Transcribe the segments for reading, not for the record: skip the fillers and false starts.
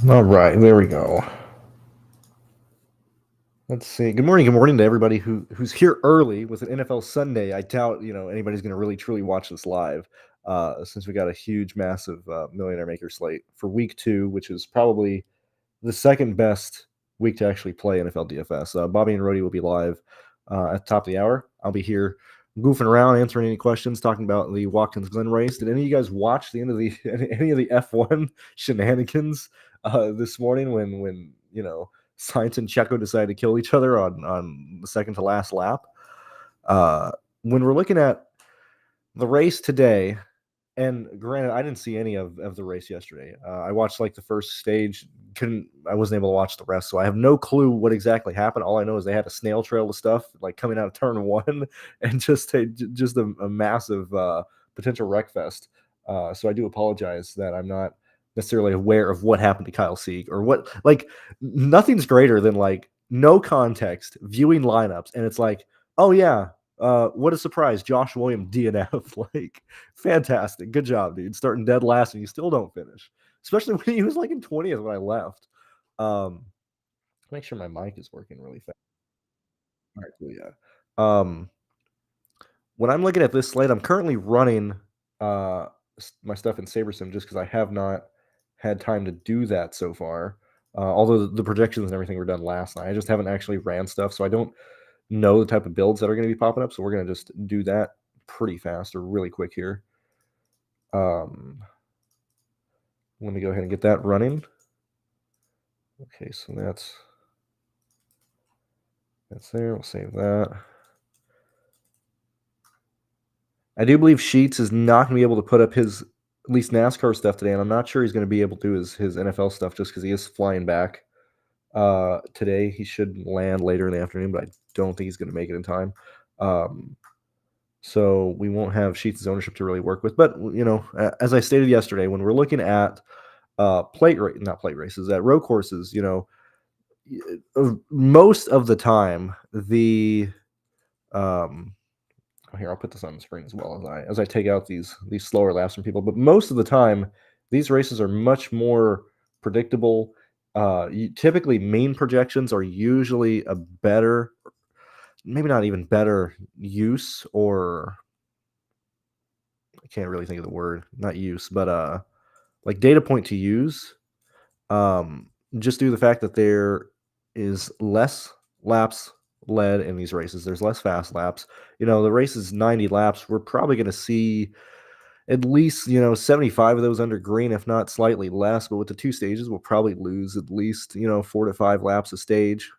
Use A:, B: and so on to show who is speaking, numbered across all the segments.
A: All right, there we go. Let's see. Good morning to everybody who's here early with an NFL Sunday. I doubt anybody's going to really truly watch this live, since we got a huge, massive Millionaire Maker slate for Week 2, which is probably the second best week to actually play NFL DFS. Bobby and Rody will be live at the top of the hour. I'll be here goofing around, answering any questions, talking about the Watkins Glen race. Did any of you guys watch the end of the any of the F1 shenanigans this morning when Sainz and Checo decided to kill each other on the second to last lap? When we're looking at the race today, and granted, I didn't see any of the race yesterday. I watched like the first stage. I wasn't able to watch the rest, so I have no clue what exactly happened. All I know is they had a snail trail of stuff like coming out of turn 1, and just a massive potential wreck fest. So I do apologize that I'm not necessarily aware of what happened to Kyle Sieg or what. Like, nothing's greater than like no context viewing lineups, and it's like, oh yeah, what a surprise, Josh Williams DNF. Like, fantastic. Good job, dude. Starting dead last and you still don't finish. Especially when he was like in 20th when I left. Make sure my mic is working really fast. All right, cool, yeah. When I'm looking at this slate, I'm currently running my stuff in SaberSim just because I have not had time to do that so far. Although the projections and everything were done last night. I just haven't actually ran stuff, so I don't know the type of builds that are going to be popping up. So we're going to just do that pretty fast or really quick here. Let me go ahead and get that running. Okay, so that's there. We'll save that. I do believe Sheets is not going to be able to put up his at least NASCAR stuff today, and I'm not sure he's going to be able to do his NFL stuff just because he is flying back today. He should land later in the afternoon, but I don't think he's going to make it in time. So we won't have Sheets' ownership to really work with. But as I stated yesterday, when we're looking at not plate races, at road courses, most of the time the here, I'll put this on the screen as well as I take out these slower laps from people. But most of the time, these races are much more predictable. Typically, mean projections are usually a better, maybe not even better use, or I can't really think of the word, not use, but like data point to use. Just due to the fact that there is less laps led in these races. There's less fast laps. The race is 90 laps. We're probably going to see at least, 75 of those under green, if not slightly less. But with the 2 stages, we'll probably lose at least, 4 to 5 laps a stage.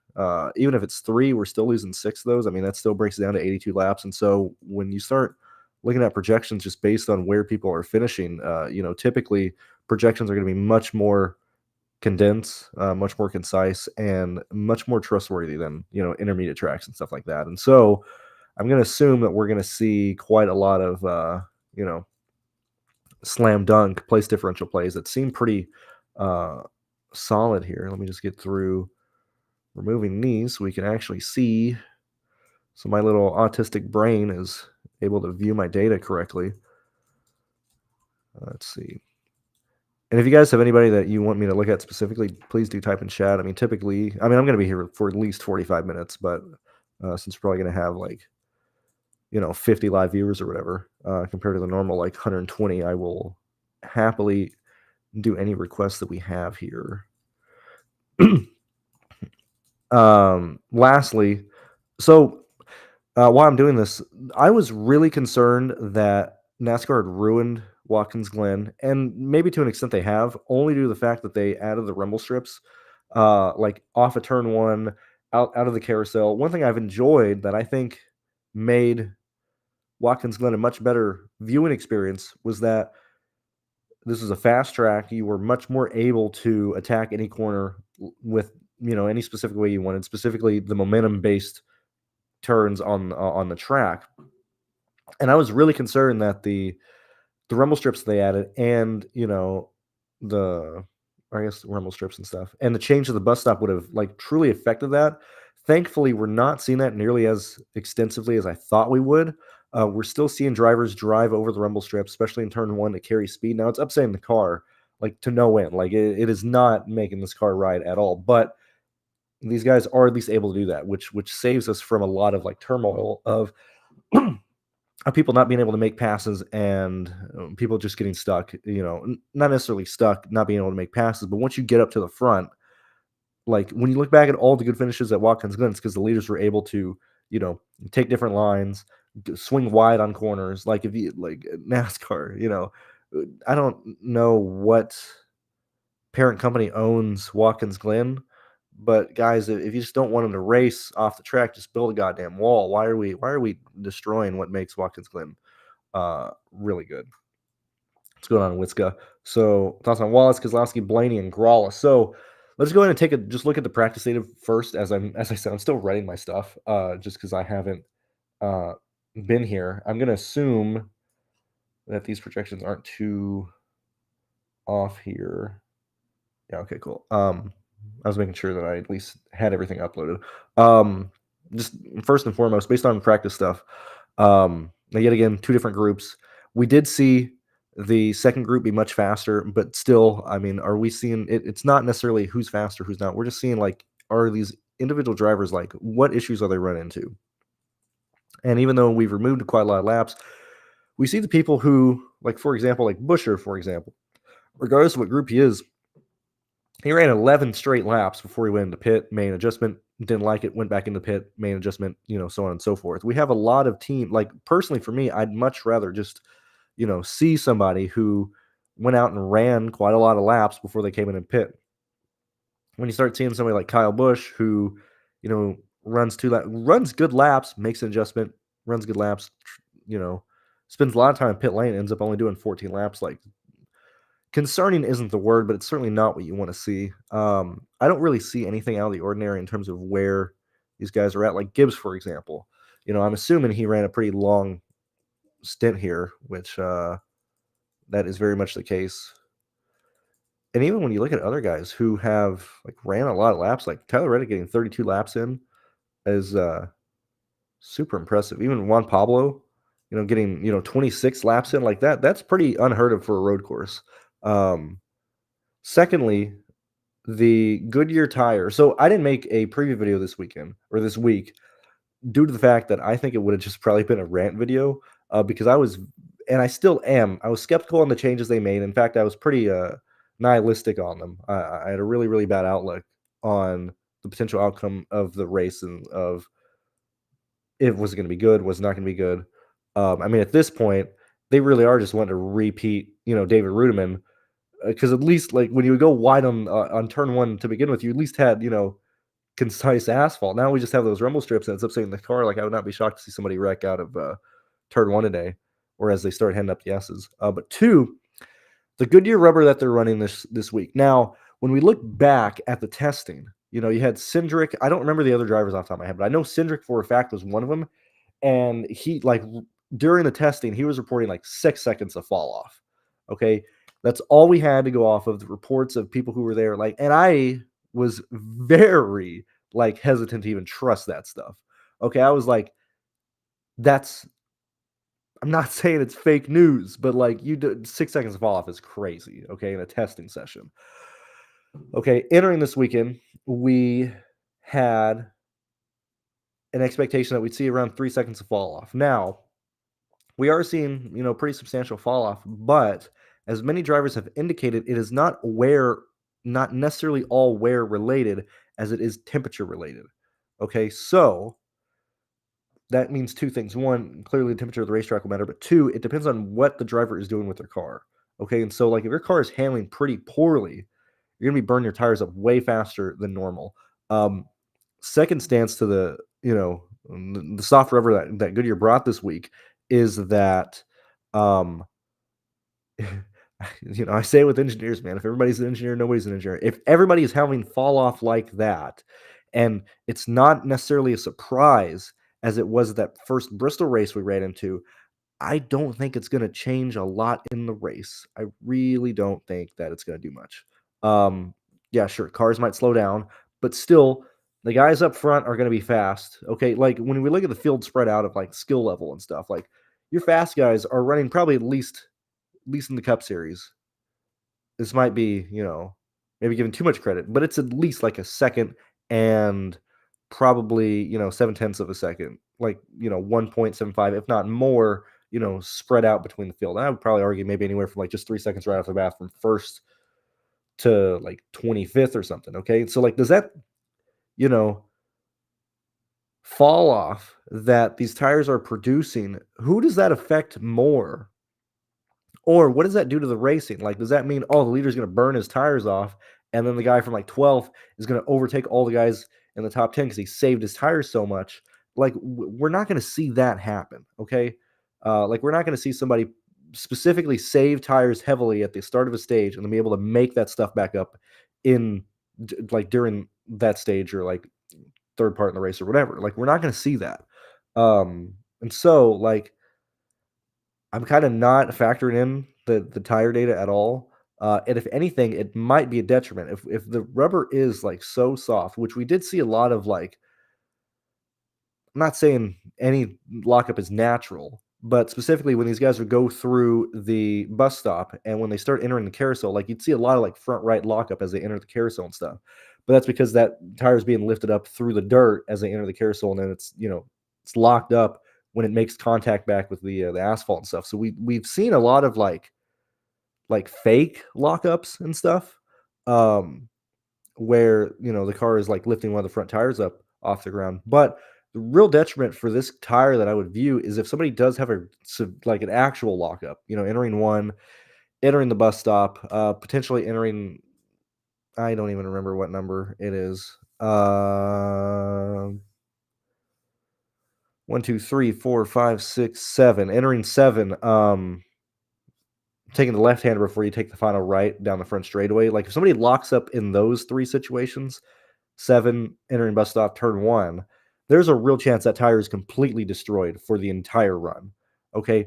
A: Even if it's 3, we're still losing 6 of those. I mean, that still breaks it down to 82 laps. And so when you start looking at projections just based on where people are finishing, typically projections are going to be much more condensed, much more concise, and much more trustworthy than intermediate tracks and stuff like that. And so I'm going to assume that we're going to see quite a lot of slam dunk place differential plays that seem pretty solid here. Let me just get through removing these so we can actually see, so my little autistic brain is able to view my data correctly. Let's see. And if you guys have anybody that you want me to look at specifically, please do type in chat. I mean, I'm going to be here for at least 45 minutes, but since we're probably going to have like, 50 live viewers or whatever, compared to the normal like 120, I will happily do any requests that we have here. Lastly, so while I'm doing this, I was really concerned that NASCAR had ruined Watkins Glen, and maybe to an extent they have, only due to the fact that they added the rumble strips, like off of turn 1, out of the carousel. One thing I've enjoyed that I think made Watkins Glen a much better viewing experience was that this is a fast track. You were much more able to attack any corner with any specific way you wanted, specifically the momentum-based turns on the track. And I was really concerned that the rumble strips they added, and the rumble strips and stuff, and the change of the bus stop would have like truly affected that. Thankfully, we're not seeing that nearly as extensively as I thought we would. We're still seeing drivers drive over the rumble strip, especially in turn one to carry speed. Now it's upsetting the car, like to no end. Like it is not making this car ride at all. But these guys are at least able to do that, which saves us from a lot of like turmoil of people not being able to make passes and people just getting stuck. Not necessarily stuck, not being able to make passes, but once you get up to the front, like when you look back at all the good finishes at Watkins Glen, it's because the leaders were able to, take different lines, swing wide on corners. Like if you like NASCAR, I don't know what parent company owns Watkins Glen, but guys, if you just don't want them to race off the track, just build a goddamn wall. Why are we destroying what makes Watkins Glen really good? What's going on in Witzka? So thoughts on Wallace, Kozlowski, Blaney, and Grawla. So let's go ahead and just look at the practice data first. As I said, I'm still writing my stuff, just because I haven't uh, been here. I'm gonna assume that these projections aren't too off here. Yeah, okay, cool. I was making sure that I at least had everything uploaded. Just first and foremost, based on practice stuff, now yet again, two different groups. We did see the second group be much faster, but still, I mean, are we seeing it? It's not necessarily who's faster, who's not. We're just seeing like, are these individual drivers like, what issues are they running into? And even though we've removed quite a lot of laps, we see the people who, like, for example, like Busher, for example, regardless of what group he is, he ran 11 straight laps before he went into pit, main adjustment, didn't like it, went back into pit, main adjustment, so on and so forth. We have a lot of team, like personally for me, I'd much rather just, see somebody who went out and ran quite a lot of laps before they came in and pit. When you start seeing somebody like Kyle Busch who, runs runs good laps, makes an adjustment, runs good laps, you know, spends a lot of time in pit lane, ends up only doing 14 laps, like concerning isn't the word, but it's certainly not what you want to see. I don't really see anything out of the ordinary in terms of where these guys are at. Like Gibbs, for example, I'm assuming he ran a pretty long stint here, which that is very much the case. And even when you look at other guys who have like ran a lot of laps, like Tyler Reddick getting 32 laps in is super impressive. Even Juan Pablo, getting 26 laps in like that, that's pretty unheard of for a road course. Secondly, the Goodyear tire. So I didn't make a preview video this weekend or this week due to the fact that I think it would have just probably been a rant video, because and I still am. I was skeptical on the changes they made. In fact, I was pretty nihilistic on them. I had a really, really bad outlook on the potential outcome of the race and of if was going to be good, was not going to be good. I mean, at this point, they really are just wanting to repeat, David Rudiman, because at least like when you would go wide on turn one to begin with, you at least had concise asphalt. Now we just have those rumble strips, and it's upsetting the car. Like I would not be shocked to see somebody wreck out of turn one today, or as they start heading up the S's. But two, the Goodyear rubber that they're running this week. Now, when we look back at the testing, you had Cindric. I don't remember the other drivers off the top of my head, but I know Cindric for a fact was one of them. And he during the testing, he was reporting like 6 seconds of fall off. Okay. That's all we had to go off of the reports of people who were there. Like, and I was very like hesitant to even trust that stuff. Okay. I was like, I'm not saying it's fake news, but like 6 seconds of fall off is crazy. Okay. In a testing session. Okay. Entering this weekend, we had an expectation that we'd see around 3 seconds of fall off. Now, we are seeing, pretty substantial fall off, but as many drivers have indicated, it is not necessarily all wear related as it is temperature related. Okay, so that means two things. One, clearly the temperature of the racetrack will matter, but two, it depends on what the driver is doing with their car. Okay, and so like if your car is handling pretty poorly, you're gonna be burning your tires up way faster than normal. Second stance to the soft rubber that Goodyear brought this week is that, um, I say it with engineers, man, if everybody's an engineer, nobody's an engineer. If everybody is having fall off like that, and it's not necessarily a surprise as it was that first Bristol race we ran into, I don't think it's going to change a lot in the race. I really don't think that it's going to do much. Yeah, sure, cars might slow down, but still, The guys up front are going to be fast. Okay, like when we look at the field spread out of like skill level and stuff, like your fast guys are running probably at least in the Cup Series. This might be, maybe giving too much credit, but it's at least like a second and probably, 7/10 of a second, like, 1.75, if not more, spread out between the field. And I would probably argue maybe anywhere from like just 3 seconds right off the bat from first to like 25th or something. Okay. So, like, does that, you know, fall off that these tires are producing? Who does that affect more? Or what does that do to the racing? Like, does that mean, oh, the leader's going to burn his tires off, and then the guy from like 12th is going to overtake all the guys in the top 10 because he saved his tires so much? Like, we're not going to see that happen. Okay. Like, we're not going to see somebody specifically save tires heavily at the start of a stage and then be able to make that stuff back up in like during that stage or like third part in the race or whatever. Like, we're not going to see that. And so, like, I'm kinda not factoring in the tire data at all, and if anything, it might be a detriment. If the rubber is, like, so soft, which we did see a lot of, like, I'm not saying any lockup is natural, but specifically when these guys would go through the bus stop and when they start entering the carousel, like, you'd see a lot of, like, front right lockup as they enter the carousel and stuff. But that's because that tire is being lifted up through the dirt as they enter the carousel, and then it's locked up when it makes contact back with the asphalt and stuff. So we've seen a lot of, like, fake lockups and stuff, um, where, the car is, like, lifting one of the front tires up off the ground. But the real detriment for this tire that I would view is if somebody does have like, an actual lockup, entering one, entering the bus stop, potentially entering, I don't even remember what number it is. 1, 2, 3, 4, 5, 6, 7. Entering 7, taking the left-hander before you take the final right down the front straightaway. Like, if somebody locks up in those 3 situations, 7, entering bus stop, turn 1, there's a real chance that tire is completely destroyed for the entire run, okay?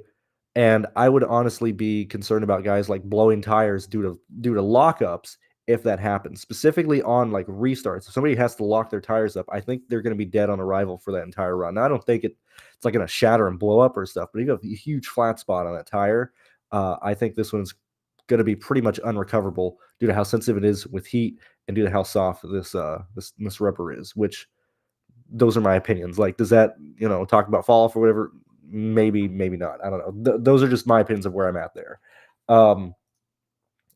A: And I would honestly be concerned about guys, like, blowing tires due to lockups if that happens, specifically on, like, restarts. If somebody has to lock their tires up, I think they're gonna be dead on arrival for that entire run. Now, I don't think it's, like, gonna shatter and blow up or stuff, but if you have a huge flat spot on that tire, I think this one's gonna be pretty much unrecoverable due to how sensitive it is with heat and due to how soft this rubber is, which those are my opinions. Like, does that, talk about fall off or whatever? Maybe, maybe not. I don't know. Those are just my opinions of where I'm at there. Um,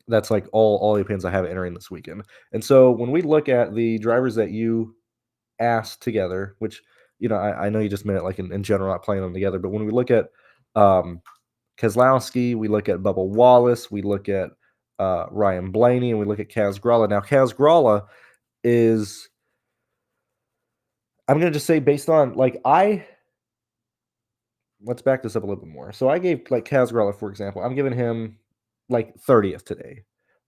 A: that's like all the opinions I have entering this weekend. And so when we look at the drivers that you asked together, which I know you just meant it like in general, not playing them together, but when we look at um, Keselowski, we look at Bubba Wallace, we look at Ryan Blaney, and we look at Kaz Grala. Now, Kaz Grala is, I'm gonna just say based on like let's back this up a little bit more. So I gave like Kaz Grala, for example, I'm giving him like 30th today.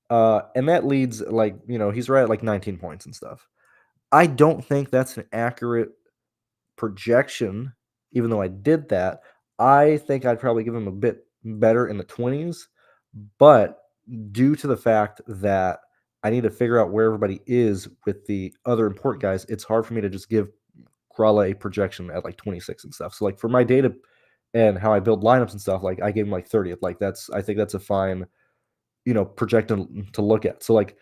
A: And that leads like, he's right at like 19 points and stuff. I don't think that's an accurate projection, even though I did that. I think I'd probably give him a bit better in the 20s, but due to the fact that I need to figure out where everybody is with the other important guys, it's hard for me to just give Gralla a projection at like 26 and stuff. So like for my data and how I build lineups and stuff, like I gave him like 30th. Like I think that's a fine, projection to look at. So like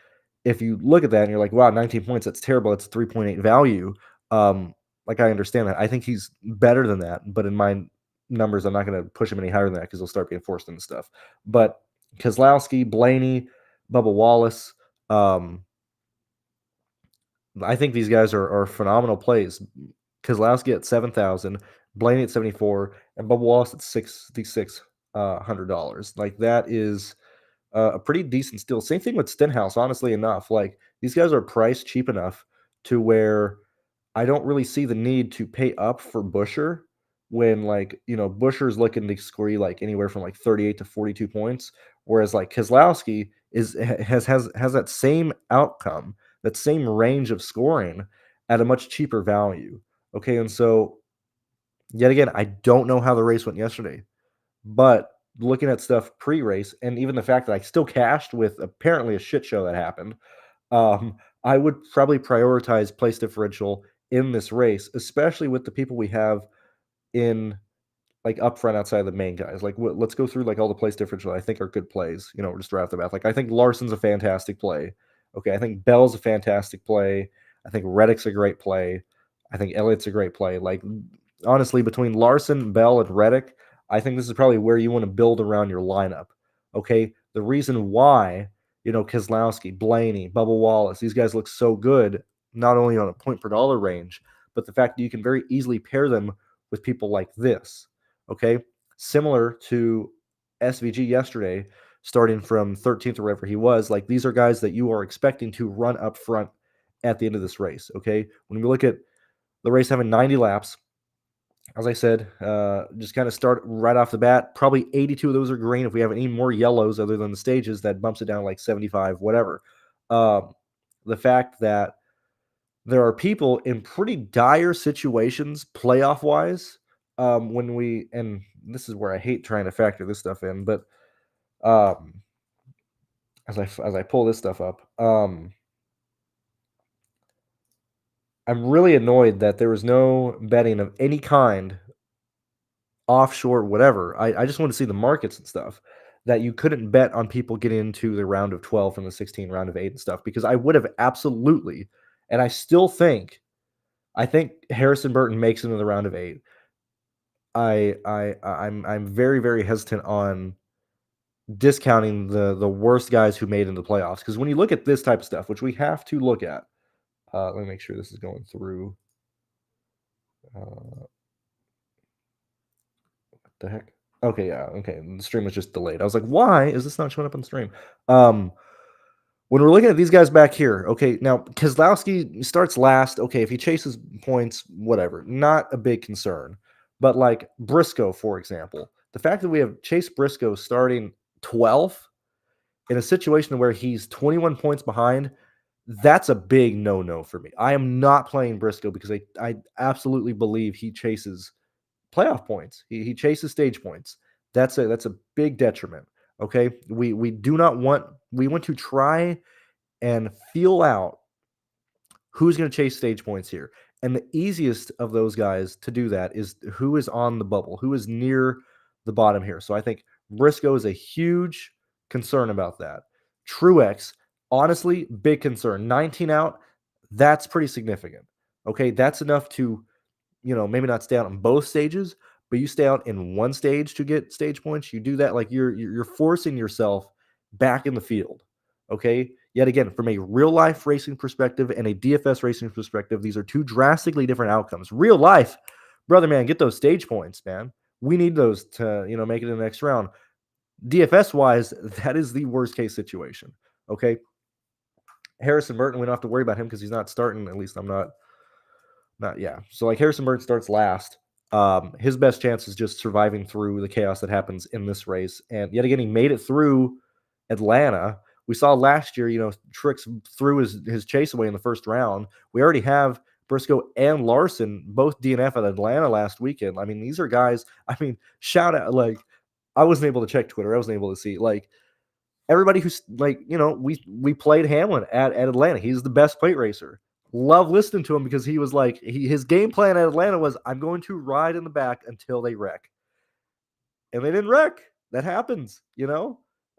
A: if you look at that and you're like, wow, 19 points, that's terrible. That's 3.8 value. Like I understand that. I think he's better than that, but in my numbers, I'm not going to push him any higher than that because he'll start being forced into stuff. But Keselowski, Blaney, Bubba Wallace, I think these guys are phenomenal plays. Keselowski at 7,000, Blaney at 74, and Bubba Wallace at $6,600. Like that is a pretty decent steal. Same thing with Stenhouse, honestly enough. Like these guys are priced cheap enough to where I don't really see the need to pay up for Busher when like, Busher's looking to score you like anywhere from like 38 to 42 points. Whereas like Keselowski has that same outcome, that same range of scoring at a much cheaper value. Okay. And so yet again, I don't know how the race went yesterday, but looking at stuff pre-race and even the fact that I still cashed with apparently a shit show that happened, I would probably prioritize place differential in this race, especially with the people we have in like up front outside of the main guys. Like let's go through like all the place differential I think are good plays. Just right off the bat. Like I think Larson's a fantastic play. Okay, I think Bell's a fantastic play. I think Reddick's a great play. I think Elliott's a great play. Like honestly, between Larson, Bell, and Reddick, I think this is probably where you want to build around your lineup. Okay, the reason why Keselowski, Blaney, Bubba Wallace, these guys look so good, not only on a point per dollar range, but the fact that you can very easily pair them with people like this. Okay, similar to SVG yesterday, starting from 13th or wherever he was. Like these are guys that you are expecting to run up front at the end of this race. Okay, when we look at the race having 90 laps, as I said, just kind of start right off the bat. Probably 82 of those are green. If we have any more yellows other than the stages, that bumps it down like 75, whatever. The fact that there are people in pretty dire situations, playoff wise, and this is where I hate trying to factor this stuff in, but as I pull this stuff up, I'm really annoyed that there was no betting of any kind, offshore, whatever. I just want to see the markets and stuff, that you couldn't bet on people getting into the round of 12 from the 16 round of 8 and stuff, because I would have absolutely, and I still think, Harrison Burton makes it into the round of 8. I'm very, very hesitant on discounting the worst guys who made into the playoffs, because when you look at this type of stuff, which we have to look at, let me make sure this is going through. What the heck? Okay, yeah, okay. The stream was just delayed. I was like, why is this not showing up on the stream? When we're looking at these guys back here, okay, now Keselowski starts last. Okay, if he chases points, whatever, not a big concern. But like Briscoe, for example, the fact that we have Chase Briscoe starting 12th in a situation where he's 21 points behind, that's a big no-no for me. I am not playing Briscoe because I absolutely believe he chases playoff points. He chases stage points. That's a big detriment. Okay, we want to try and feel out who's going to chase stage points here. And the easiest of those guys to do that is who is on the bubble, who is near the bottom here. So I think Briscoe is a huge concern about that. Truex, honestly, big concern. 19 out, that's pretty significant. Okay, that's enough to, maybe not stay out on both stages, but you stay out in one stage to get stage points. You do that, like you're forcing yourself back in the field. Okay, yet again, from a real life racing perspective and a DFS racing perspective, these are two drastically different outcomes. Real life, brother, man, get those stage points, man. We need those to, make it in the next round. DFS wise, that is the worst case situation. Okay, Harrison Burton, we don't have to worry about him because he's not starting. At least I'm not. Yeah. So like Harrison Burton starts last. His best chance is just surviving through the chaos that happens in this race. And yet again, he made it through Atlanta. We saw last year, Trix threw his chase away in the first round. We already have Briscoe and Larson both DNF at Atlanta last weekend. I mean, these are guys. I mean, shout out. Like, I wasn't able to check Twitter. I wasn't able to see like everybody who's like, we played Hamlin at Atlanta. He's the best plate racer. Love listening to him because he was like, his game plan at Atlanta was, I'm going to ride in the back until they wreck. And they didn't wreck. That happens,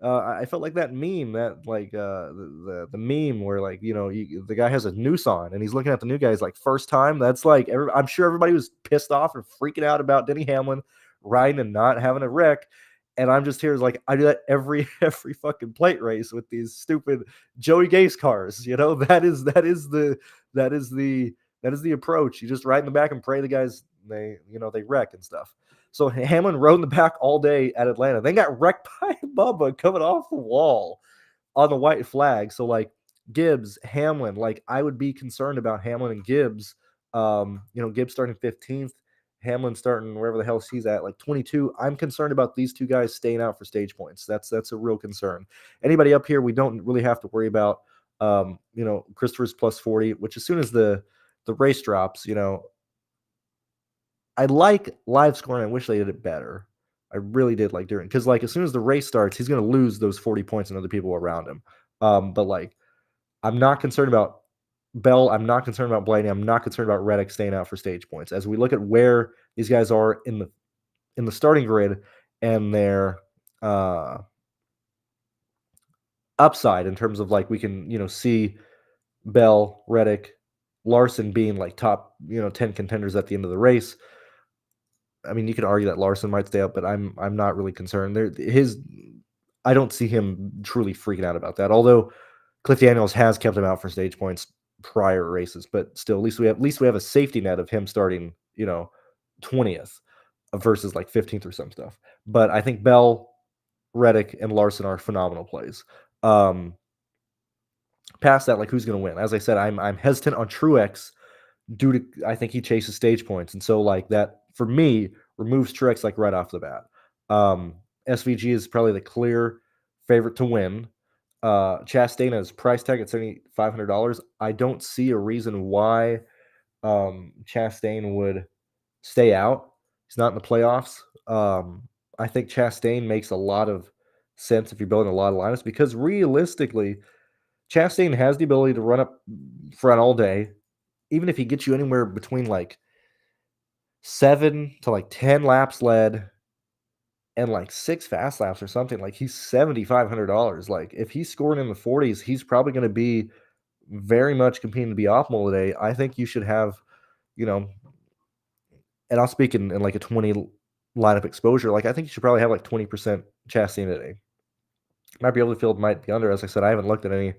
A: I felt like that meme, that like the meme where like, the guy has a noose on and he's looking at the new guy's like first time. That's like, I'm sure everybody was pissed off and freaking out about Denny Hamlin riding and not having a wreck. And I'm just here like, I do that every fucking plate race with these stupid Joey Gase cars. That is the approach. You just ride in the back and pray the guys they wreck and stuff. So Hamlin rode in the back all day at Atlanta. Then got wrecked by Bubba coming off the wall on the white flag. So like Gibbs, Hamlin, like I would be concerned about Hamlin and Gibbs. Gibbs starting 15th. Hamlin starting wherever the hell he's at, like 22. I'm concerned about these two guys staying out for stage points. That's a real concern. Anybody up here, we don't really have to worry about. Christopher's plus 40, which as soon as the race drops, I like live scoring. I wish they did it better. I really did like during, because like as soon as the race starts, he's going to lose those 40 points and other people around him. But like, I'm not concerned about Bell, I'm not concerned about Blaney. I'm not concerned about Reddick staying out for stage points. As we look at where these guys are in the starting grid and their upside in terms of like we can see Bell, Reddick, Larson being like top 10 contenders at the end of the race. I mean, you could argue that Larson might stay up, but I'm not really concerned. I don't see him truly freaking out about that. Although Cliff Daniels has kept him out for stage points prior races, but still, at least we have a safety net of him starting 20th versus like 15th or some stuff. But I think Bell, Reddick, and Larson are phenomenal plays. Past that, like who's going to win? As I said, I'm hesitant on Truex due to I think he chases stage points, and so like that for me removes Truex like right off the bat. SVG is probably the clear favorite to win. Chastain's price tag at $7,500. I don't see a reason why Chastain would stay out. He's not in the playoffs. I think Chastain makes a lot of sense if you're building a lot of lineups because realistically, Chastain has the ability to run up front all day. Even if he gets you anywhere between like 7 to like 10 laps led and like 6 fast laps or something, like he's $7,500. Like if he's scoring in the 40s, he's probably going to be very much competing to be optimal today. I think you should have, and I'll speak in like a 20 lineup exposure. Like I think you should probably have like 20% Chastain today. Might be able to field, might be under. As I said, I haven't looked at anything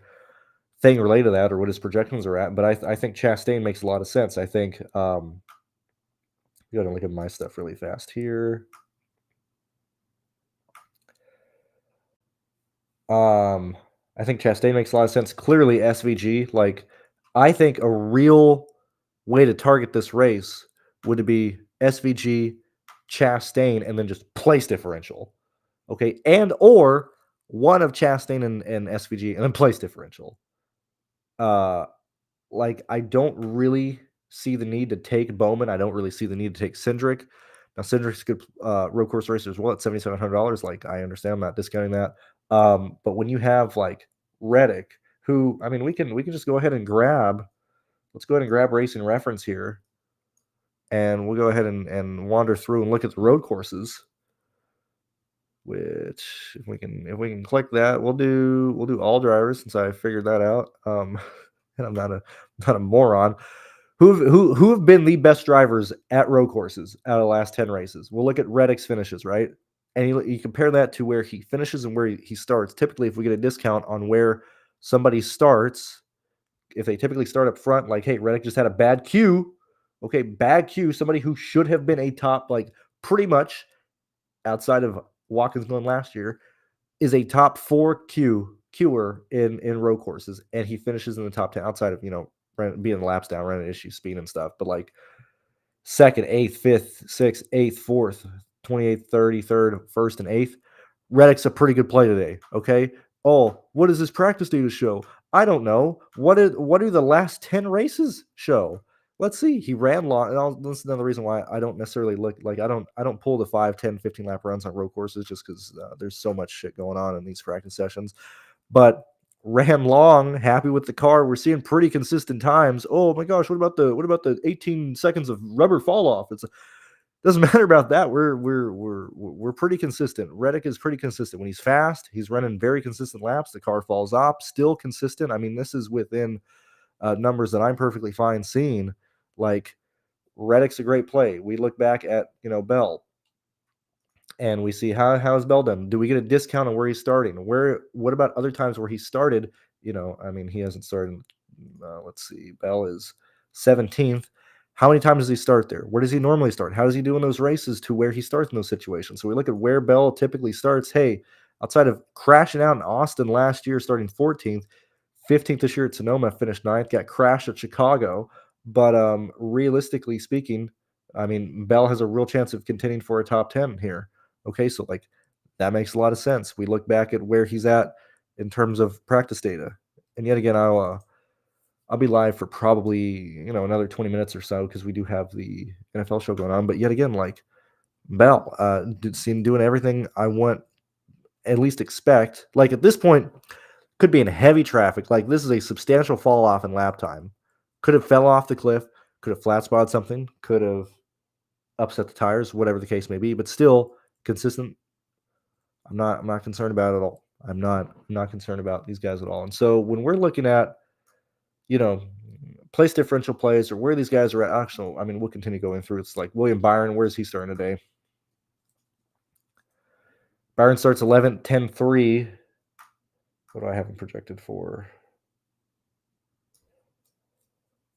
A: related to that or what his projections are at, but I think Chastain makes a lot of sense. I think you got to look at my stuff really fast here. I think Chastain makes a lot of sense. Clearly, SVG. Like, I think a real way to target this race would be SVG, Chastain, and then just place differential. Okay, and or one of Chastain and SVG, and then place differential. Like I don't really see the need to take Bowman. I don't really see the need to take Cindric. Now Cindric's a good road course racer as well at $7,700. Like I understand, I'm not discounting that. But when you have like Reddick, who I mean, we can just go ahead and grab. Let's go ahead and grab Racing Reference here, and we'll go ahead and wander through and look at the road courses. Which if we can click that, we'll do all drivers since I figured that out. And I'm not a moron. Who have been the best drivers at road courses out of the last 10 races? We'll look at Reddick's finishes, right? And you compare that to where he finishes and where he starts. Typically, if we get a discount on where somebody starts, if they typically start up front, like, hey, Reddick just had a bad queue. Okay, bad queue. Somebody who should have been a top, like pretty much outside of Watkins Glen last year, is a top 4 queuer in road courses, and he finishes in the top 10 outside of being the laps down, running issue speed and stuff. But like 2nd, 8th, 5th, 6th, 8th, 4th, 28th, 33rd, 1st, and 8th. Reddick's a pretty good play today. Okay. Oh, what does his practice data show? I don't know. What do the last 10 races show? Let's see. He ran long. And this is another reason why I don't necessarily look like I don't pull the 5, 10, 15 lap runs on road courses just because there's so much shit going on in these practice sessions. But ran long, happy with the car. We're seeing pretty consistent times. Oh my gosh, what about the 18 seconds of rubber fall off? Doesn't matter about that. We're pretty consistent. Reddick is pretty consistent. When he's fast, he's running very consistent laps. The car falls off, still consistent. I mean, this is within numbers that I'm perfectly fine seeing. Like Reddick's a great play. We look back at Bell, and we see how is Bell done. Do we get a discount on where he's starting? What about other times where he started? I mean, he hasn't started. Let's see. Bell is 17th. How many times does he start there? Where does he normally start? How does he do in those races to where he starts in those situations? So we look at where Bell typically starts. Hey, outside of crashing out in Austin last year, starting 14th, 15th this year at Sonoma, finished 9th, got crashed at Chicago. But realistically speaking, I mean, Bell has a real chance of contending for a top 10 here. Okay, so like that makes a lot of sense. We look back at where he's at in terms of practice data. And yet again, I'll be live for probably, another 20 minutes or so because we do have the NFL show going on. But yet again, like Bell, doing everything I want, at least expect. Like at this point, could be in heavy traffic. Like this is a substantial fall off in lap time. Could have fell off the cliff, could have flat spotted something, could have upset the tires, whatever the case may be, but still consistent. I'm not concerned about it at all. I'm not concerned about these guys at all. And so when we're looking at, you know, place differential plays or where these guys are at, actually, I mean, we'll continue going through. It's like William Byron, where's he starting today? Byron starts 11, 10, 3. What do I have him projected for?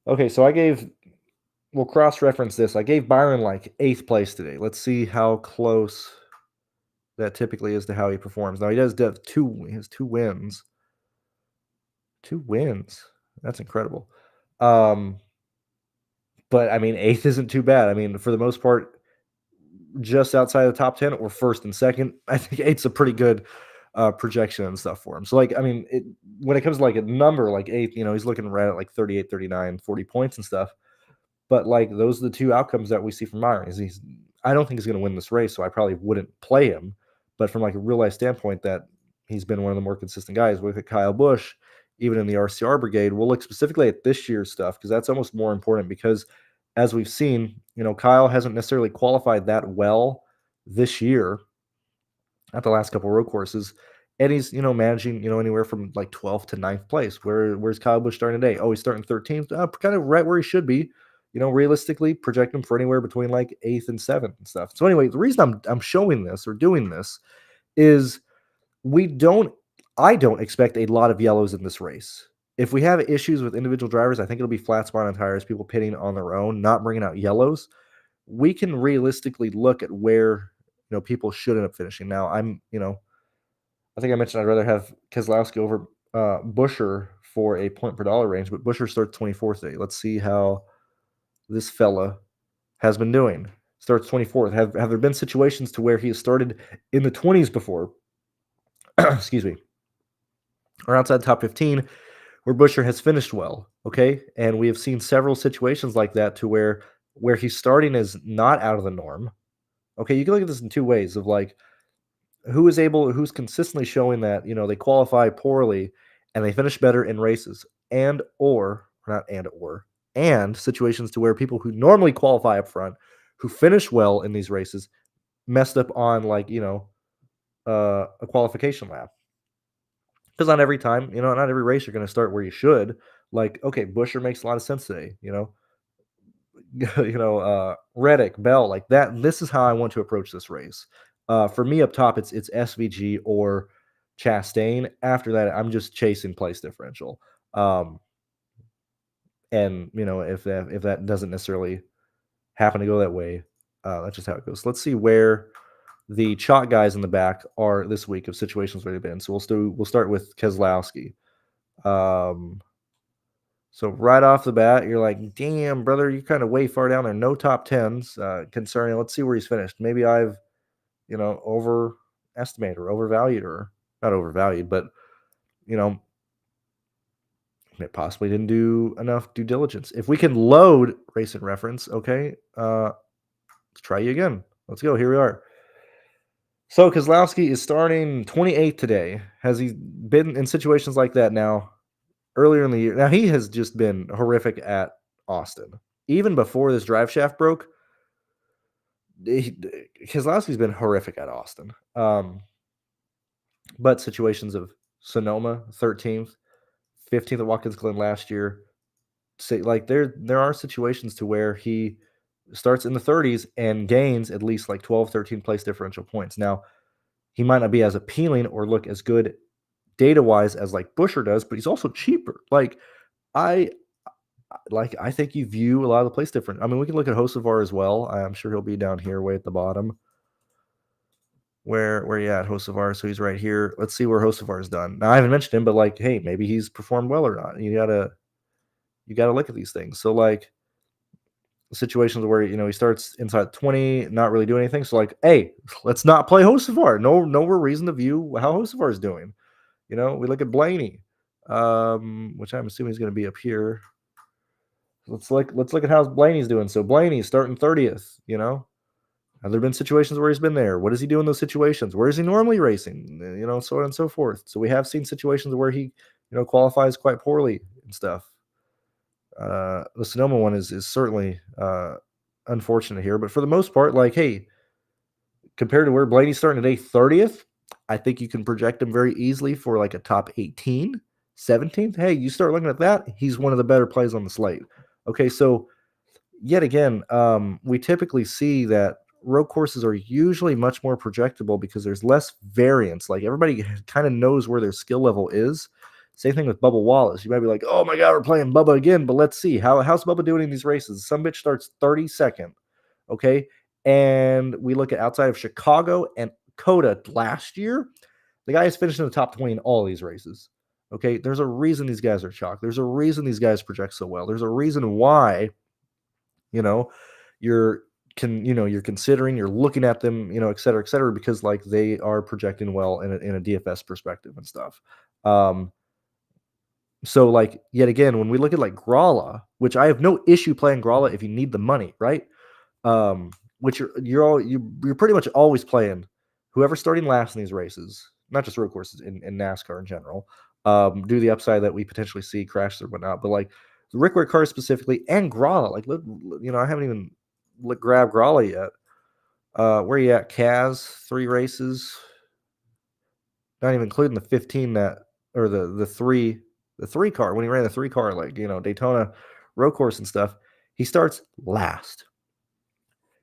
A: Okay, so we'll cross-reference this. I gave Byron like 8th place today. Let's see how close that typically is to how he performs. Now he has 2 wins. 2 wins. That's incredible. But I mean, 8th isn't too bad. I mean, for the most part, just outside of the top 10 or 1st and 2nd, I think 8's a pretty good projection and stuff for him. So like, I mean, when it comes to like a number like 8th, he's looking right at like 38, 39, 40 points and stuff. But like those are the 2 outcomes that we see from Myron. I don't think he's going to win this race, so I probably wouldn't play him. But from like a real life standpoint, that he's been one of the more consistent guys. With Kyle Busch, even in the RCR brigade, we'll look specifically at this year's stuff because that's almost more important. Because as we've seen, Kyle hasn't necessarily qualified that well this year at the last couple of road courses. And he's, managing, anywhere from like 12th to 9th place. Where's Kyle Busch starting today? Oh, he's starting 13th, kind of right where he should be. Realistically, project him for anywhere between like 8th and 7th and stuff. So anyway, the reason I'm showing this or doing this is I don't expect a lot of yellows in this race. If we have issues with individual drivers, I think it'll be flat spot on tires, people pitting on their own, not bringing out yellows. We can realistically look at where people should end up finishing. Now, I think I mentioned I'd rather have Keselowski over Buescher for a point per dollar range, but Buescher starts 24th today. Let's see how this fella has been doing. Starts 24th. Have there been situations to where he has started in the 20s before? Excuse me. Or outside the top 15, where Buescher has finished well. Okay, and we have seen several situations like that to where he's starting is not out of the norm. Okay, you can look at this in 2 ways of like who's consistently showing that they qualify poorly and they finish better in races, and situations to where people who normally qualify up front, who finish well in these races, messed up on like a qualification lap. Because not every time, not every race you're going to start where you should. Like, okay, Buescher makes a lot of sense today. Reddick, Bell, like that. This is how I want to approach this race. For me up top, it's SVG or Chastain. After that, I'm just chasing place differential. And if that doesn't necessarily happen to go that way, that's just how it goes. Let's see where the chalk guys in the back are this week of situations where they've been. So we'll start with Keselowski. So right off the bat, you're like, damn, brother, you're kind of way far down there. No top 10s concerning. Let's see where he's finished. Maybe I've, overestimated or overvalued, or not overvalued, but, it possibly didn't do enough due diligence. If we can load Racing Reference, okay, let's try you again. Let's go. Here we are. So Keselowski is starting 28th today. Has he been in situations like that now earlier in the year? Now, he has just been horrific at Austin. Even before this drive shaft broke, Keselowski's been horrific at Austin. But situations of Sonoma, 13th, 15th at Watkins Glen last year, say like there are situations to where he starts in the 30s and gains at least like 12, 13 place differential points. Now, he might not be as appealing or look as good data-wise as like Buescher does, but he's also cheaper. Like I think you view a lot of the place different. I mean, we can look at Hocevar as well. I'm sure he'll be down here way at the bottom. Where you at, Hocevar? So he's right here. Let's see where Hocevar's done. Now, I haven't mentioned him, but like, hey, maybe he's performed well or not. You gotta look at these things. So like situations where he starts inside 20, not really doing anything. So like, hey, let's not play Hocevar. No reason to view how Hocevar is doing. We look at Blaney, which I'm assuming is going to be up here. Let's look at how Blaney's doing. So Blaney's starting 30th. Have there been situations where he's been there? What does he do in those situations? Where is he normally racing? So on and so forth. So we have seen situations where he, qualifies quite poorly and stuff. The Sonoma one is certainly unfortunate here, but for the most part, like, hey, compared to where Blaney's starting today, 30th, I think you can project him very easily for like a top 18, 17th. Hey, you start looking at that, he's one of the better plays on the slate. Okay, so yet again, we typically see that road courses are usually much more projectable because there's less variance. Like everybody kind of knows where their skill level is. Same thing with Bubba Wallace. You might be like, "Oh my God, we're playing Bubba again," but let's see how's Bubba doing in these races. Some bitch starts 32nd, okay, and we look at outside of Chicago and Coda last year, the guy is finishing in the top 20 in all these races. Okay, there's a reason these guys are chalk. There's a reason these guys project so well. There's a reason why you know you're you're considering, you're looking at them, et cetera, because like they are projecting well in a DFS perspective and stuff. um so like yet again, when we look at like Grala, which I have no issue playing Grala if you need the money, right? Which you're pretty much always playing whoever's starting last in these races, not just road courses, in NASCAR in general. Do the upside that we potentially see crashes or whatnot, but like the Rick Ware cars specifically and Grala, like I haven't even grab Grala yet. Where you at, Kaz? 3 races, not even including the 15 that or the three car when he ran the 3 car, like Daytona road course and stuff. He starts last.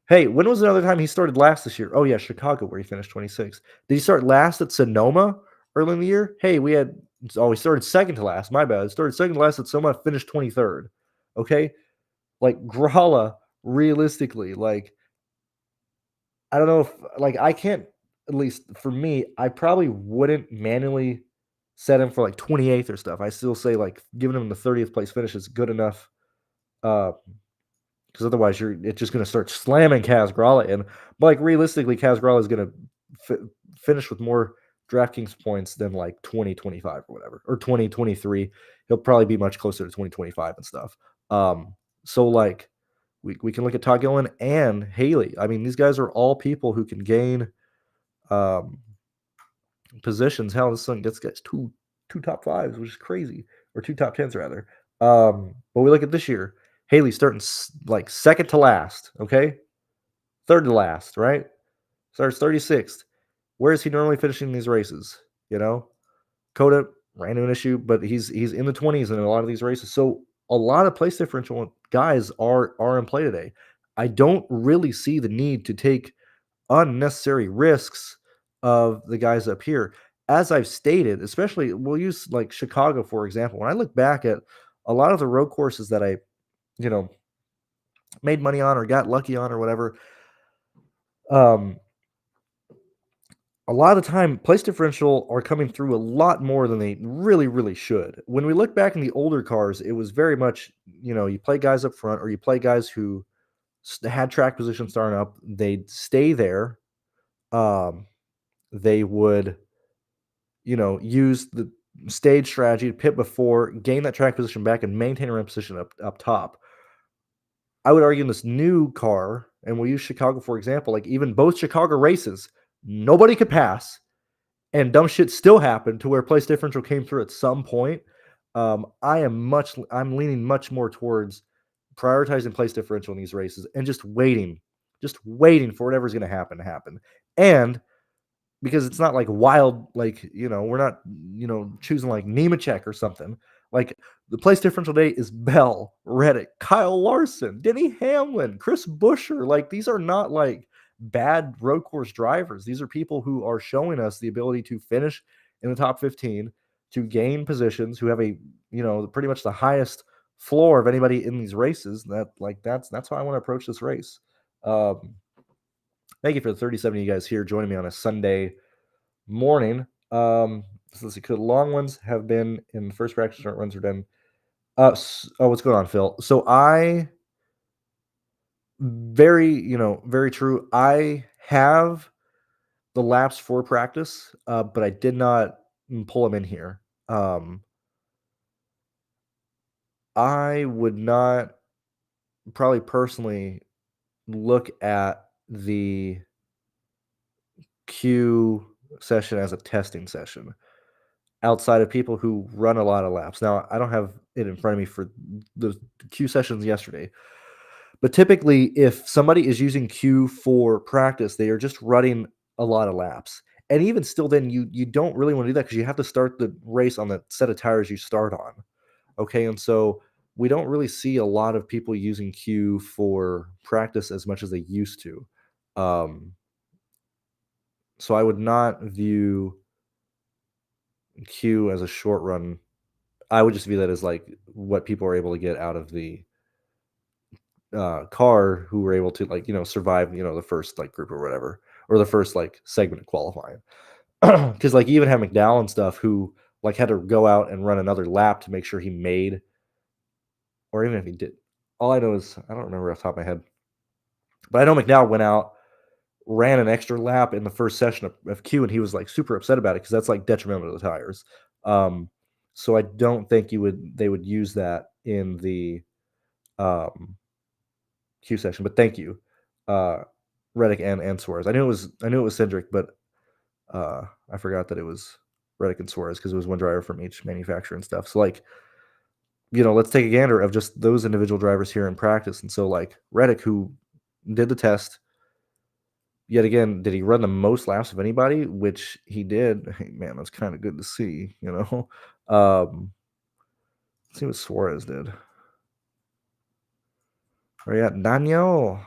A: Hey, when was another time he started last this year? Oh yeah, Chicago, where he finished 26th. Did he start last at Sonoma early in the year? Hey, he started second to last. My bad. Started second to last at Sonoma, finished 23rd. Okay, like Grala, realistically, like I don't know if like I can't. At least for me, I probably wouldn't manually set him for like 28th or stuff. I still say like giving him the 30th place finish is good enough. Uh, because otherwise it's just going to start slamming Kaz Grala in. But like realistically, Kaz Grala is going to finish with more DraftKings points than like 2025 or whatever, or 2023. He'll probably be much closer to 2025 and stuff. So like we can look at Todd Gillen and Haley. I mean, these guys are all people who can gain um, positions. Hell, this one gets two top fives, which is crazy, or two top tens rather. But we look at this year. Haley starting like second to last, okay? Third to last, right? Starts 36th. Where is he normally finishing these races? Coda ran into an issue, but he's in the 20s in a lot of these races. So a lot of place differential guys are in play today. I don't really see the need to take unnecessary risks of the guys up here. As I've stated, especially we'll use like Chicago, for example. When I look back at a lot of the road courses that I, you know, made money on or got lucky on or whatever, um, a lot of the time place differential are coming through a lot more than they really, really should. When we look back in the older cars, it was very much, you play guys up front or you play guys who had track position starting up. They'd stay there. Um, they would use the stage strategy to pit before, gain that track position back, and maintain a run position up top. I would argue in this new car, and we'll use Chicago for example, like even both Chicago races, nobody could pass, and dumb shit still happened to where place differential came through at some point. I'm leaning much more towards prioritizing place differential in these races and just waiting for whatever's going to happen. And because it's not like wild, like, we're not, choosing like Nemechek or something. Like the place differential day is Bell, Reddick, Kyle Larson, Denny Hamlin, Chris Buescher. Like these are not like bad road course drivers. These are people who are showing us the ability to finish in the top 15, to gain positions, who have pretty much the highest floor of anybody in these races. That's how I want to approach this race. Um, Thank you for the 37 of you guys here joining me on a Sunday morning. So let's see. The long ones have been in the first practice. Short runs are done. What's going on, Phil? So very true. I have the laps for practice, but I did not pull them in here. I would not probably personally look at the Q session as a testing session. outside of people who run a lot of laps. Now, I don't have it in front of me for the Q sessions yesterday, but typically, if somebody is using Q for practice, they are just running a lot of laps. And even still, then you don't really want to do that because you have to start the race on the set of tires you start on. Okay, and so we don't really see a lot of people using Q for practice as much as they used to. Um, so I would not view Q as a short run. I would just view that as like what people are able to get out of the car who were able to like survive the first like group or whatever, or the first like segment of qualifying. Because like you even have McDowell and stuff who like had to go out and run another lap to make sure he made, or even if he did. All I know is I don't remember off the top of my head, but I know McDowell went out, ran an extra lap in the first session of Q, and he was like super upset about it because that's like detrimental to the tires. Um, so I don't think they would use that in the um, Q session. But thank you, uh, Reddick and Suarez. I knew it was Cindric, but I forgot that it was Reddick and Suarez because it was one driver from each manufacturer and stuff. So like let's take a gander of just those individual drivers here in practice. And so like Reddick, who did the test, yet again, did he run the most laps of anybody? Which he did. Hey, man, that's kind of good to see, Let's see what Suarez did. Oh yeah, Daniel.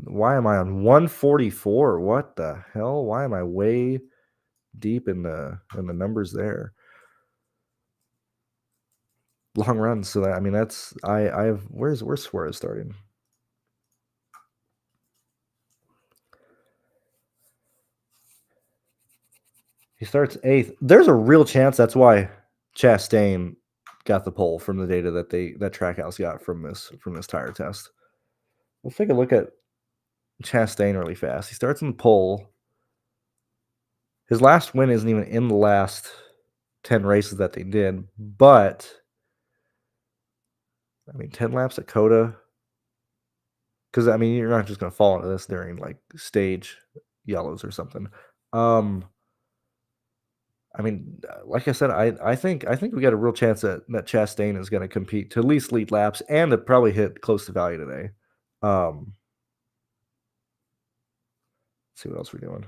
A: Why am I on 144? What the hell? Why am I way deep in the numbers there? Long runs. So that, I mean, that's I have where's Suarez starting? He starts 8th. There's a real chance that's why Chastain got the pole from the data that Trackhouse got from this tire test. Let's take a look at Chastain really fast. He starts in the pole. His last win isn't even in the last 10 races that they did, but I mean 10 laps at Coda. Because I mean you're not just gonna fall into this during like stage yellows or something. I mean, like I said, I think we got a real chance that Chastain is going to compete to at least lead laps and to probably hit close to value today. Let's see what else we're doing.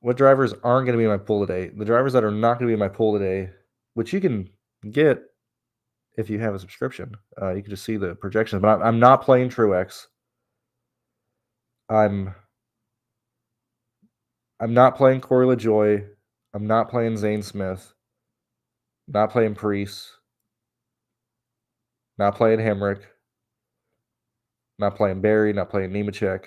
A: What drivers aren't going to be in my pool today? The drivers that are not going to be in my pool today, which you can get if you have a subscription, you can just see the projections. But I'm not playing Truex. I'm not playing Corey LaJoy. I'm not playing Zane Smith. Not playing Priest. Not playing Hemrick. Not playing Barry. Not playing Nemechek.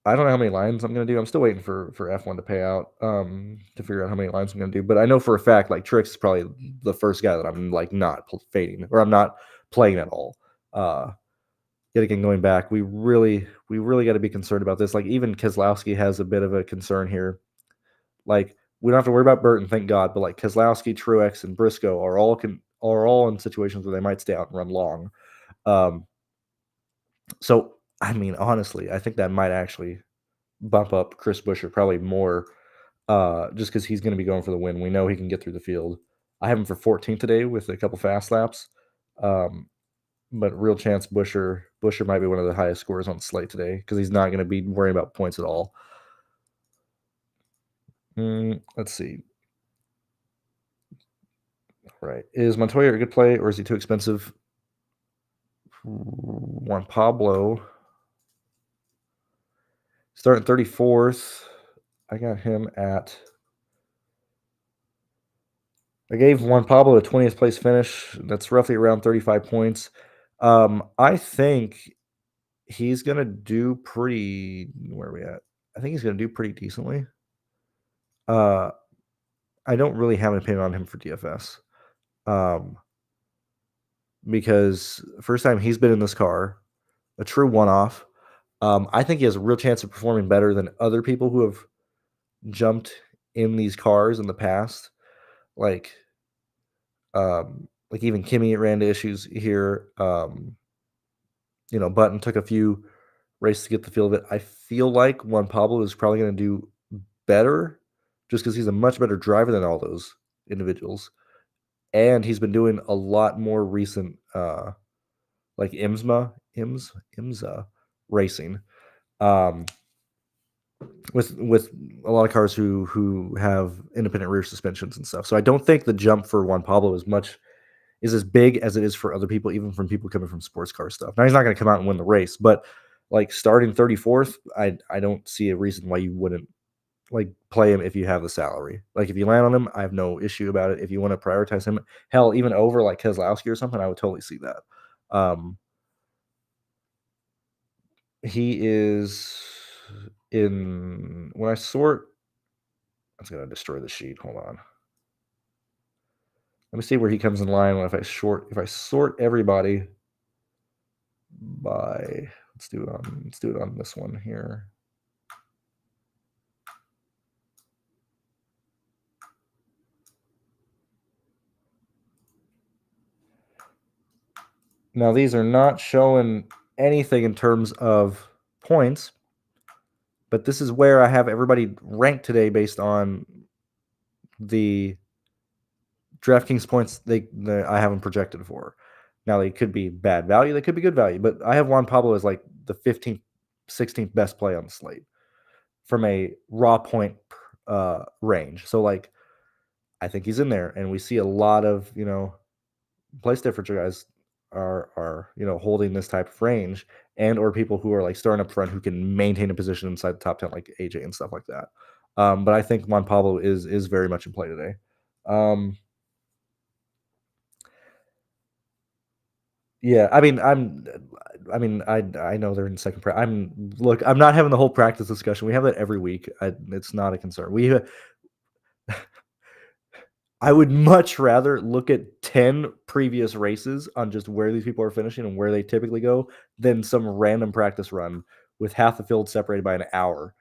A: I don't know how many lines I'm going to do. I'm still waiting for F1 to pay out to figure out how many lines I'm going to do. But I know for a fact, like Trix is probably the first guy that I'm like not fading or I'm not playing at all. Yet again, going back, we really got to be concerned about this. Like even Keselowski has a bit of a concern here. Like we don't have to worry about Burton, thank God. But like Keselowski, Truex, and Briscoe are all in situations where they might stay out and run long. So I mean, honestly, I think that might actually bump up Chris Buescher probably more, just because he's going to be going for the win. We know he can get through the field. I have him for 14th today with a couple fast laps, but real chance Buescher might be one of the highest scorers on the slate today because he's not going to be worrying about points at all. Let's see. Right, is Montoya a good play or is he too expensive? Juan Pablo starting 34th. I got him at. I gave Juan Pablo a 20th place finish. That's roughly around 35 points. I think he's going to do pretty. Where are we at? I think he's going to do pretty decently. I don't really have an opinion on him for DFS. Because first time he's been in this car, a true one-off. I think he has a real chance of performing better than other people who have jumped in these cars in the past. Like even Kimmy ran into issues here. Button took a few races to get the feel of it. I feel like Juan Pablo is probably going to do better just because he's a much better driver than all those individuals. And he's been doing a lot more recent like IMSA racing. With a lot of cars who have independent rear suspensions and stuff. So I don't think the jump for Juan Pablo is as big as it is for other people, even from people coming from sports car stuff. Now he's not going to come out and win the race, but like starting 34th, I don't see a reason why you wouldn't like play him if you have the salary. Like if you land on him, I have no issue about it. If you want to prioritize him, hell, even over like Keselowski or something, I would totally see that. He is in when I sort. I was gonna destroy the sheet. Hold on. Let me see where he comes in line. If I sort everybody by let's do it on this one here. Now these are not showing anything in terms of points, but this is where I have everybody ranked today based on the DraftKings points I have them projected for. Now they could be bad value, they could be good value, but I have Juan Pablo as like the 15th, 16th best play on the slate from a raw point range. So like I think he's in there, and we see a lot of place differential guys are holding this type of range, and or people who are like starting up front who can maintain a position inside the top 10 like AJ and stuff like that. But I think Juan Pablo is very much in play today. Yeah, I know they're in second. I'm not having the whole practice discussion. We have that every week. It's not a concern. I would much rather look at 10 previous races on just where these people are finishing and where they typically go than some random practice run with half the field separated by an hour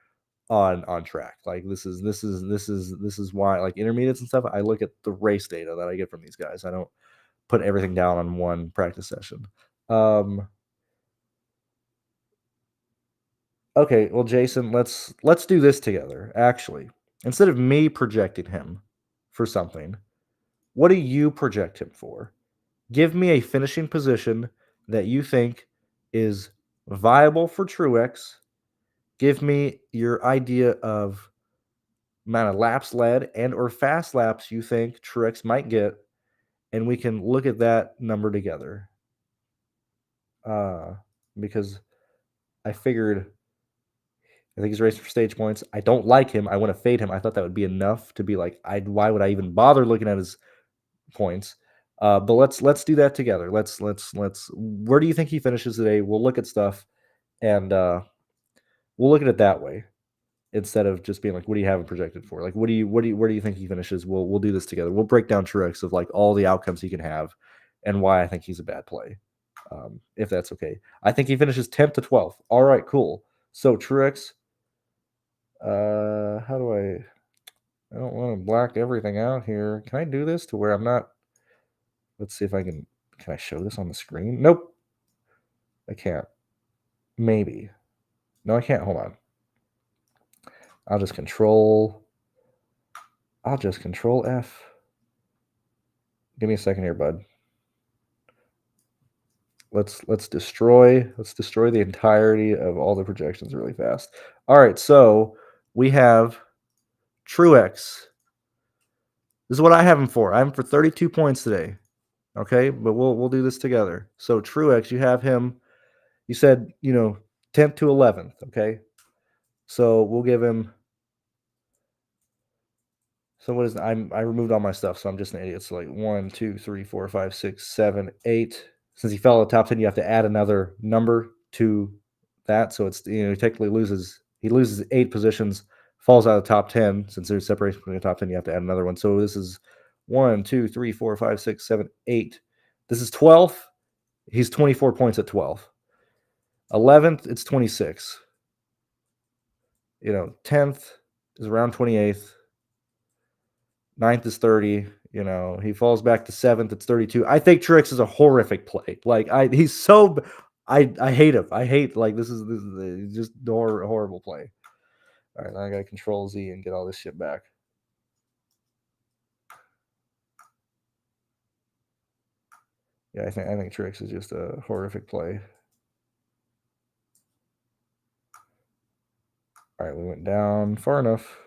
A: on track. Like this is why like intermediates and stuff. I look at the race data that I get from these guys. I don't put everything down on one practice session. Okay, well, Jason, let's do this together. Actually, instead of me projecting him for something, what do you project him for? Give me a finishing position that you think is viable for Truex. Give me your idea of amount of laps led and or fast laps you think Truex might get, and we can look at that number together. Because I think he's racing for stage points. I don't like him. I want to fade him. I thought that would be enough to be like, why would I even bother looking at his points? But let's do that together. Let's where do you think he finishes today? We'll look at stuff and we'll look at it that way instead of just being like, what do you have him projected for? Like, where do you think he finishes? We'll do this together. We'll break down Truex of like all the outcomes he can have and why I think he's a bad play. If that's okay. I think he finishes 10th to 12th. All right, cool. So Truex, how do I don't want to black everything out here. Can I do this to where I'm not? Let's see if I can I show this on the screen? Nope. I can't. Maybe. No, I can't. Hold on. I'll just control F. Give me a second here, bud. Let's destroy the entirety of all the projections really fast. All right, so we have Truex. This is what I have him for. I have him for 32 points today. Okay, but we'll do this together. So Truex, you have him. You said 10th to 11th. Okay, so we'll give him. So what is I removed all my stuff, so I'm just an idiot. So like 1, 2, 3, 4, 5, 6, 7, 8. Since he fell out of the top 10, you have to add another number to that. So it's he technically loses 8 positions, falls out of the top 10. Since there's separation between the top 10, you have to add another one. So this is 1, 2, 3, 4, 5, 6, 7, 8. This is 12th. He's 24 points at 12th. 11th, it's 26. 10th is around 28th. 9th is 30. He falls back to 7th. It's 32. I think Truex is a horrific play. Like he's so. I hate him. I hate this is just a horrible play. All right, now I gotta Control Z and get all this shit back. Yeah, I think Tricks is just a horrific play. All right, we went down far enough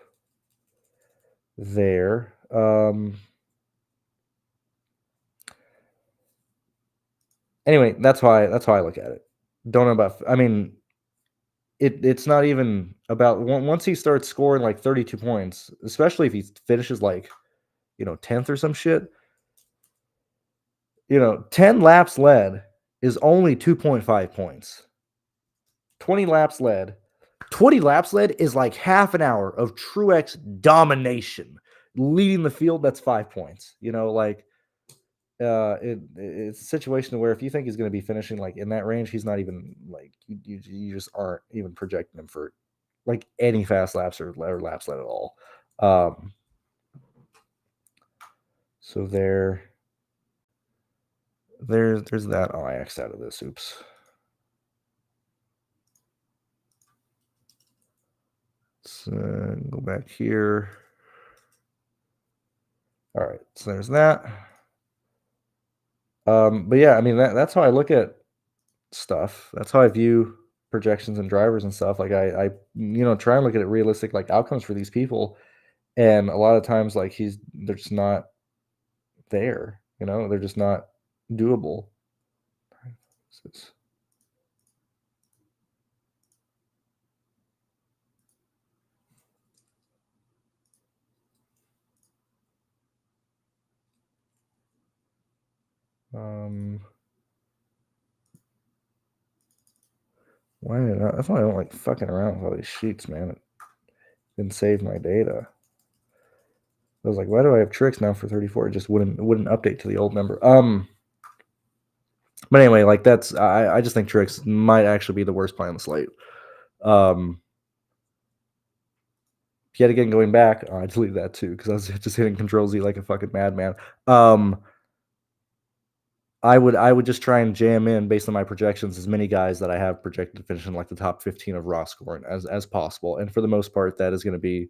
A: there. Anyway, that's how I look at it. Don't know about. I mean, it's not even about once he starts scoring like 32 points, especially if he finishes like 10th or some shit. 10 laps led is only 2.5 points. 20 laps led. 20 laps led is like half an hour of Truex domination. Leading the field, that's 5 points. It's a situation where if you think he's going to be finishing like in that range, he's not even like you just aren't even projecting him for like any fast laps or laps led at all. So there's that. Oh, I X'd out of this. Oops. Let's go back here. All right, so there's that. But yeah, I mean that's how I look at stuff. That's how I view projections and drivers and stuff. Like I try and look at it realistic like outcomes for these people. And a lot of times like they're just not there, they're just not doable. That's why I don't like fucking around with all these sheets, man. It didn't save my data. I was like, why do I have Tricks now for 34? It just wouldn't update to the old number. But anyway, like I just think Tricks might actually be the worst play on the slate. Yet again, going back, I deleted that too because I was just hitting Control Z like a fucking madman. I would just try and jam in based on my projections as many guys that I have projected to finish in like the top 15 of raw scoring as possible. And for the most part, that is going to be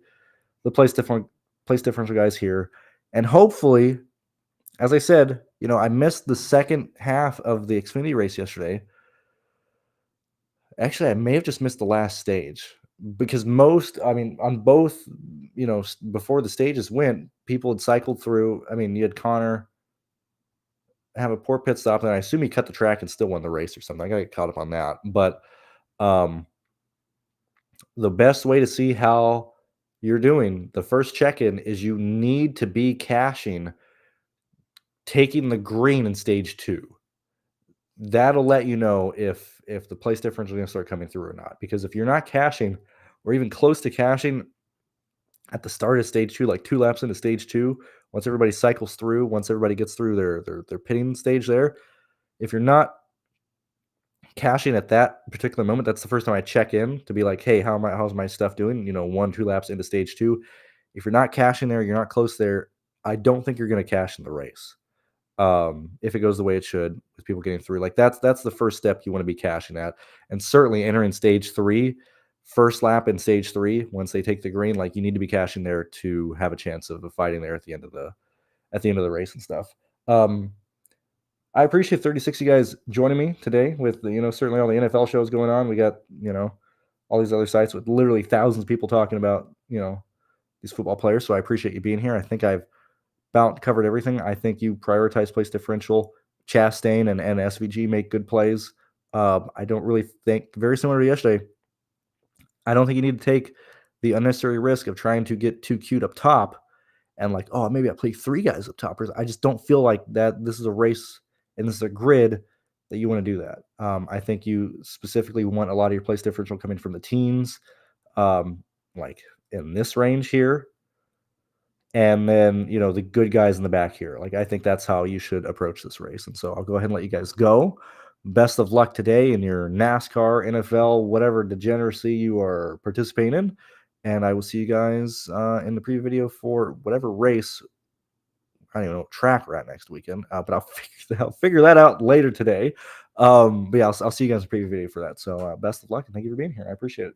A: the place differential guys here. And hopefully, as I said, I missed the second half of the Xfinity race yesterday. Actually, I may have just missed the last stage because on both, before the stages went, people had cycled through. I mean, you had Connor have a poor pit stop, and I assume he cut the track and still won the race or something. I got to get caught up on that. But the best way to see how you're doing, the first check-in is you need to be cashing, taking the green in stage 2. That'll let you know if the place differential is going to start coming through or not. Because if you're not cashing or even close to cashing at the start of stage 2, like 2 laps into stage 2, once everybody cycles through, once everybody gets through their pitting stage there, if you're not cashing at that particular moment, that's the first time I check in to be like, hey, how's my stuff doing? 1-2 laps into stage 2. If you're not cashing there, you're not close there, I don't think you're going to cash in the race. If it goes the way it should with people getting through, like that's the first step you want to be cashing at. And certainly entering stage 3, first lap in stage 3, once they take the green, like you need to be cashing there to have a chance of fighting there at the end of the race and stuff. I appreciate 36 you guys joining me today with certainly all the NFL shows going on. We got all these other sites with literally thousands of people talking about these football players. So I appreciate you being here. I think I've about covered everything. I think you prioritize place differential. Chastain and SVG make good plays. I don't really think, very similar to yesterday, I don't think you need to take the unnecessary risk of trying to get too cute up top and like, oh, maybe I play 3 guys up top. I just don't feel like that this is a race and this is a grid that you want to do that. I think you specifically want a lot of your place differential coming from the teams, like in this range here. And then, the good guys in the back here. Like, I think that's how you should approach this race. And so I'll go ahead and let you guys go. Best of luck today in your NASCAR, NFL, whatever degeneracy you are participating in. And I will see you guys in the preview video for whatever race, I don't even know what track we're at next weekend. But I'll figure that out later today. But yeah, I'll see you guys in the preview video for that. So best of luck and thank you for being here. I appreciate it.